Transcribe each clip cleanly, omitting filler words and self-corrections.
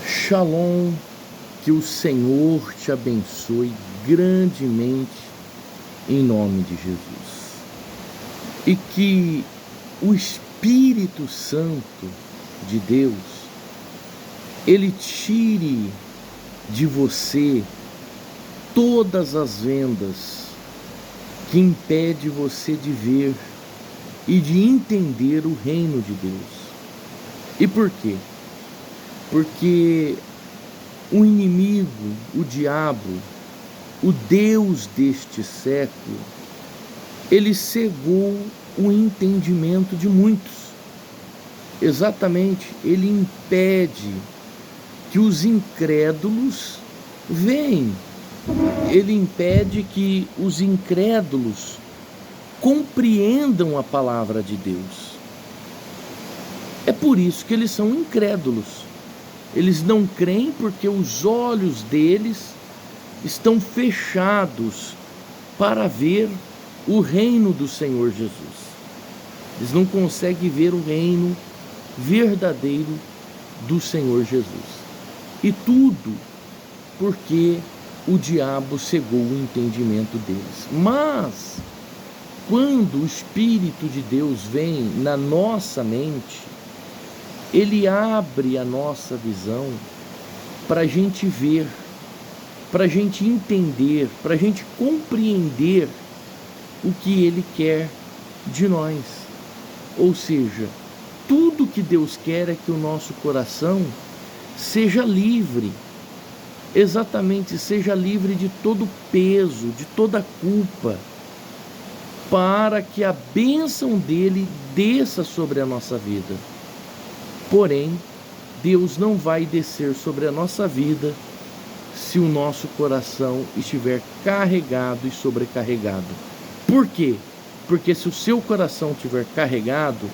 Shalom, que o Senhor te abençoe grandemente em nome de Jesus. E que o Espírito Santo de Deus, ele tire de você todas as vendas que impede você de ver e de entender o reino de Deus. E por quê? Porque o inimigo, o diabo, o Deus deste século, ele cegou o entendimento de muitos. Exatamente, ele impede que os incrédulos vejam. Ele impede que os incrédulos compreendam a palavra de Deus. É por isso que eles são incrédulos. Eles não creem porque os olhos deles estão fechados para ver o reino do Senhor Jesus. Eles não conseguem ver o reino verdadeiro do Senhor Jesus. E tudo porque o diabo cegou o entendimento deles. Mas, quando o Espírito de Deus vem na nossa mente, ele abre a nossa visão para a gente ver, para a gente entender, para a gente compreender o que ele quer de nós. Ou seja, tudo que Deus quer é que o nosso coração seja livre, exatamente, seja livre de todo peso, de toda culpa, para que a bênção dele desça sobre a nossa vida. Porém, Deus não vai descer sobre a nossa vida se o nosso coração estiver carregado e sobrecarregado. Por quê? Porque se o seu coração estiver carregado,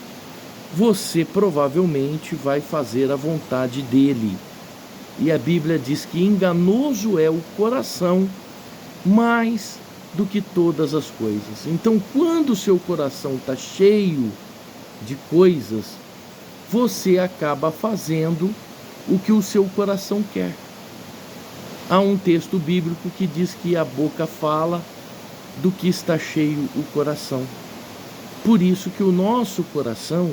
você provavelmente vai fazer a vontade dele. E a Bíblia diz que enganoso é o coração mais do que todas as coisas. Então, quando o seu coração está cheio de coisas, você acaba fazendo o que o seu coração quer. Há um texto bíblico que diz que a boca fala do que está cheio o coração. Por isso que o nosso coração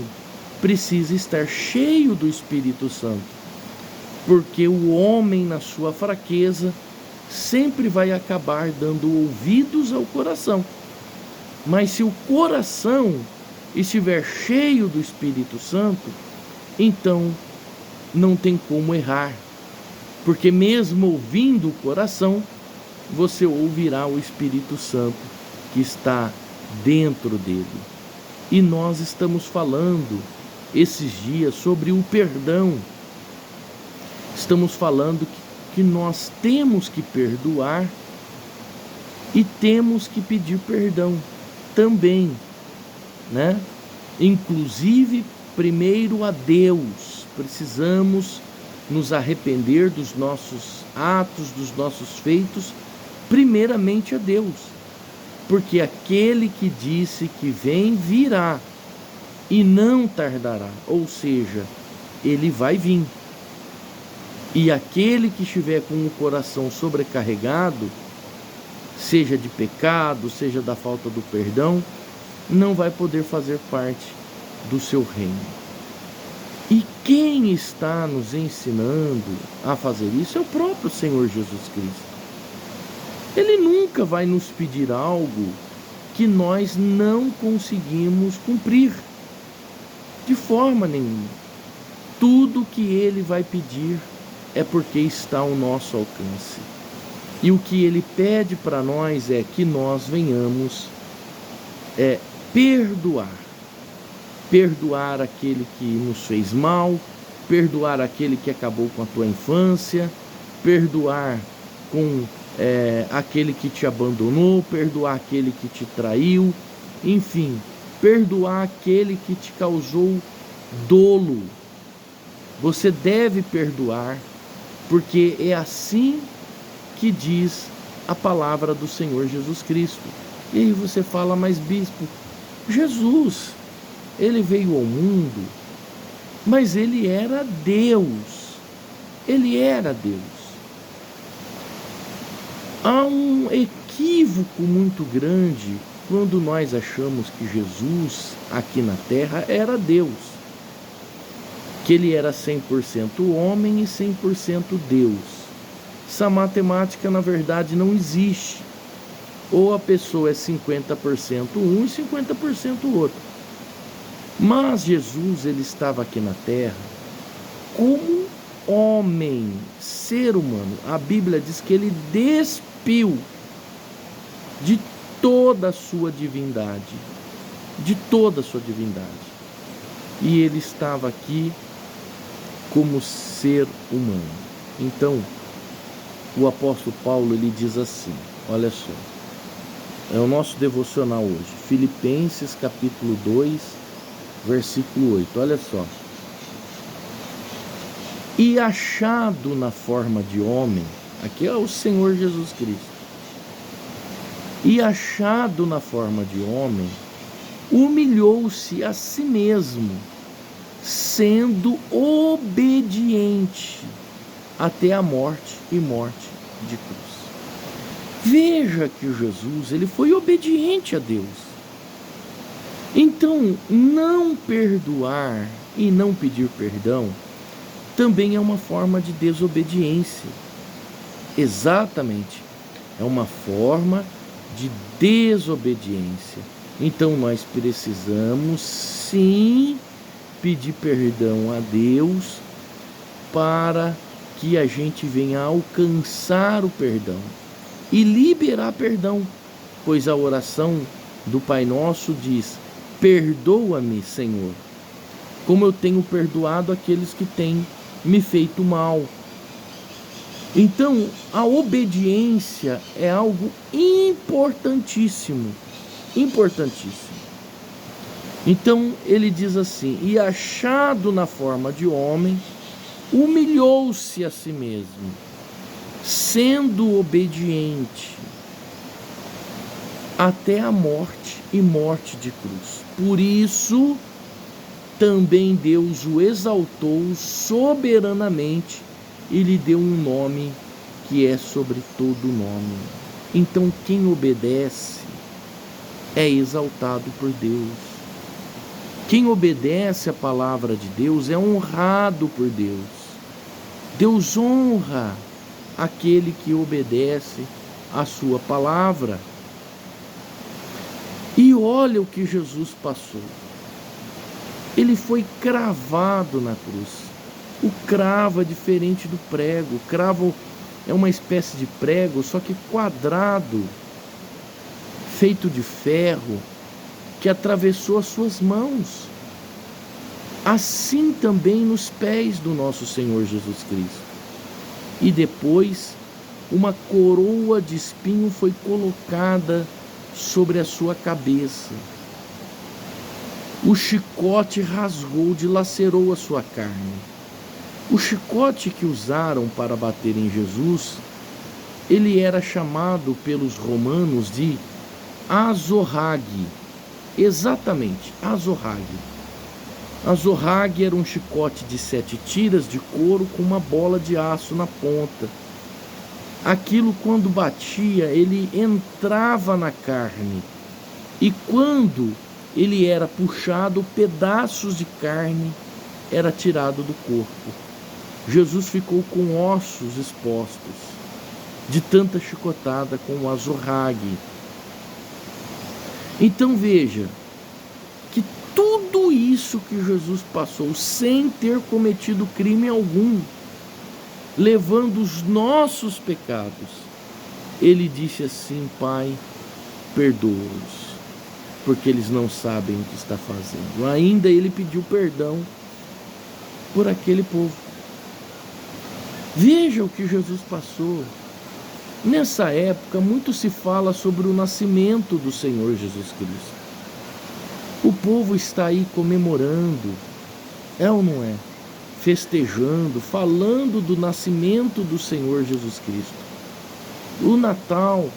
precisa estar cheio do Espírito Santo. Porque o homem, na sua fraqueza, sempre vai acabar dando ouvidos ao coração. Mas se o coração estiver cheio do Espírito Santo, então não tem como errar, porque mesmo ouvindo o coração, você ouvirá o Espírito Santo que está dentro dele. E nós estamos falando esses dias sobre o perdão. Estamos falando que nós temos que perdoar e temos que pedir perdão também, né? Inclusive, primeiro a Deus. Precisamos nos arrepender dos nossos atos, dos nossos feitos, primeiramente a Deus. Porque aquele que disse que vem, virá e não tardará. Ou seja, ele vai vir. E aquele que estiver com o coração sobrecarregado, seja de pecado, seja da falta do perdão, não vai poder fazer parte do seu reino. E quem está nos ensinando a fazer isso é o próprio Senhor Jesus Cristo. Ele nunca vai nos pedir algo que nós não conseguimos cumprir, de forma nenhuma. Tudo que ele vai pedir é porque está ao nosso alcance. E o que ele pede para nós é que nós venhamos perdoar. Perdoar aquele que nos fez mal, perdoar aquele que acabou com a tua infância, perdoar com aquele que te abandonou, perdoar aquele que te traiu, enfim, perdoar aquele que te causou dolo. Você deve perdoar, porque é assim que diz a palavra do Senhor Jesus Cristo. E aí você fala, mas bispo, Jesus, ele veio ao mundo, mas ele era Deus. Ele era Deus. Há um equívoco muito grande quando nós achamos que Jesus, aqui na terra, era Deus. Que ele era 100% homem e 100% Deus. Essa matemática, na verdade, não existe. Ou a pessoa é 50% um e 50% outro. Mas Jesus, ele estava aqui na terra como homem, ser humano. A Bíblia diz que ele despiu de toda a sua divindade, de toda a sua divindade. E ele estava aqui como ser humano. Então, o apóstolo Paulo, ele diz assim, olha só, é o nosso devocional hoje, Filipenses capítulo 2, versículo 8, olha só. E achado na forma de homem, aqui é o Senhor Jesus Cristo, e achado na forma de homem, humilhou-se a si mesmo, sendo obediente até a morte e morte de cruz. Veja que Jesus, ele foi obediente a Deus. Então, não perdoar e não pedir perdão também é uma forma de desobediência. Exatamente, é uma forma de desobediência. Então, nós precisamos sim pedir perdão a Deus para que a gente venha alcançar o perdão e liberar perdão, pois a oração do Pai Nosso diz: perdoa-me, Senhor, como eu tenho perdoado aqueles que têm me feito mal. Então, a obediência é algo importantíssimo, importantíssimo. Então, ele diz assim, e achado na forma de homem, humilhou-se a si mesmo, sendo obediente até a morte e morte de cruz. Por isso, também Deus o exaltou soberanamente e lhe deu um nome que é sobre todo nome. Então, quem obedece é exaltado por Deus. Quem obedece a palavra de Deus é honrado por Deus. Deus honra aquele que obedece a sua palavra. E olha o que Jesus passou. Ele foi cravado na cruz. O cravo é diferente do prego. O cravo é uma espécie de prego, só que quadrado, feito de ferro, que atravessou as suas mãos. Assim também nos pés do nosso Senhor Jesus Cristo. E depois, uma coroa de espinho foi colocada sobre a sua cabeça. O chicote rasgou, dilacerou a sua carne. O chicote que usaram para bater em Jesus, ele era chamado pelos romanos de azorrague. Exatamente, azorrague. Azorrague era um chicote de 7 tiras de couro com uma bola de aço na ponta. Aquilo, quando batia, ele entrava na carne. E quando ele era puxado, pedaços de carne era tirado do corpo. Jesus ficou com ossos expostos, de tanta chicotada com o azorrague. Então veja, que tudo isso que Jesus passou, sem ter cometido crime algum, levando os nossos pecados, ele disse assim: Pai, perdoa-os, porque eles não sabem o que está fazendo. Ainda ele pediu perdão por aquele povo. Veja o que Jesus passou. Nessa época, muito se fala sobre o nascimento do Senhor Jesus Cristo. O povo está aí comemorando, é ou não é? Festejando, falando do nascimento do Senhor Jesus Cristo. O Natal,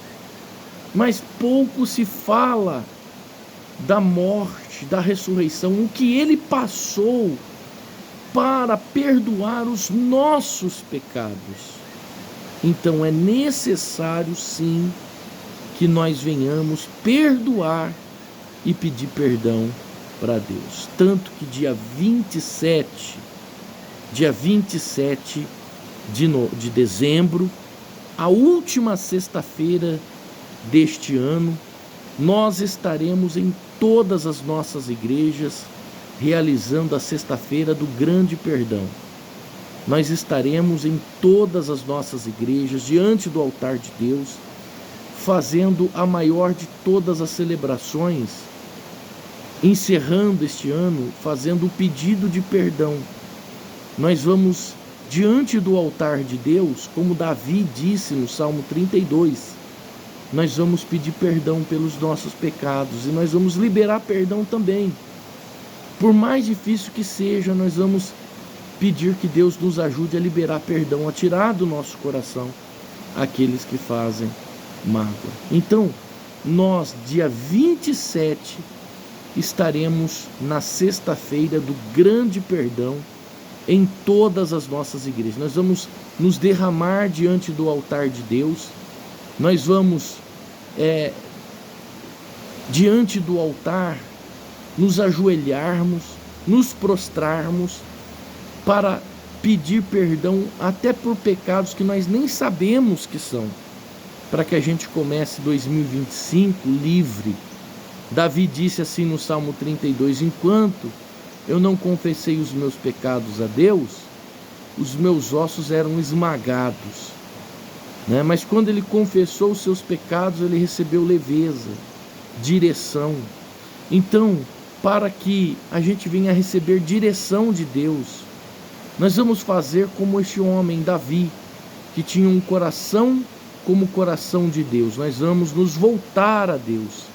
mas pouco se fala da morte, da ressurreição, o que ele passou para perdoar os nossos pecados. Então é necessário sim que nós venhamos perdoar e pedir perdão para Deus. Tanto que dia 27 de dezembro, a última sexta-feira deste ano, nós estaremos em todas as nossas igrejas realizando a sexta-feira do grande perdão. Nós estaremos em todas as nossas igrejas, diante do altar de Deus, fazendo a maior de todas as celebrações, encerrando este ano, fazendo o pedido de perdão. Nós vamos diante do altar de Deus, como Davi disse no Salmo 32, nós vamos pedir perdão pelos nossos pecados e nós vamos liberar perdão também. Por mais difícil que seja, nós vamos pedir que Deus nos ajude a liberar perdão, a tirar do nosso coração aqueles que fazem mágoa. Então, nós, dia 27, estaremos na sexta-feira do grande perdão em todas as nossas igrejas. Nós vamos nos derramar diante do altar de Deus, nós vamos diante do altar nos ajoelharmos, nos prostrarmos para pedir perdão até por pecados que nós nem sabemos que são, para que a gente comece 2025 livre. Davi disse assim no Salmo 32, enquanto eu não confessei os meus pecados a Deus, os meus ossos eram esmagados, né? Mas quando ele confessou os seus pecados, ele recebeu leveza, direção. Então, para que a gente venha receber direção de Deus, nós vamos fazer como este homem, Davi, que tinha um coração como o coração de Deus. Nós vamos nos voltar a Deus,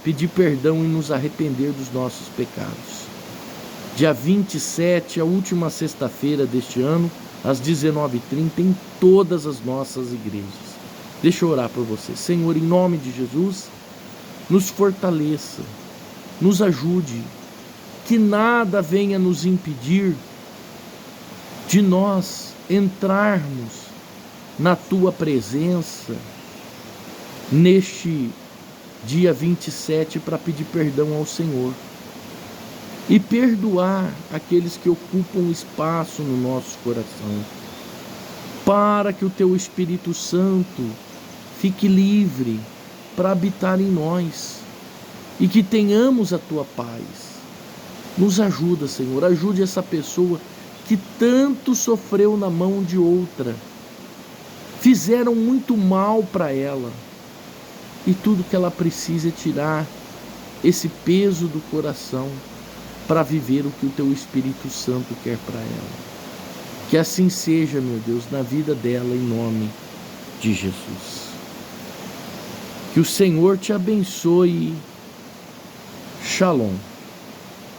pedir perdão e nos arrepender dos nossos pecados. Dia 27, a última sexta-feira deste ano, às 19h30, em todas as nossas igrejas. Deixa eu orar por você. Senhor, em nome de Jesus, nos fortaleça, nos ajude, que nada venha nos impedir de nós entrarmos na Tua presença neste dia 27 para pedir perdão ao Senhor e perdoar aqueles que ocupam espaço no nosso coração, para que o Teu Espírito Santo fique livre para habitar em nós e que tenhamos a Tua paz. Nos ajuda, Senhor, ajude essa pessoa que tanto sofreu na mão de outra, fizeram muito mal para ela, e tudo que ela precisa é tirar esse peso do coração para viver o que o Teu Espírito Santo quer para ela. Que assim seja, meu Deus, na vida dela, em nome de Jesus. Que o Senhor te abençoe. Shalom.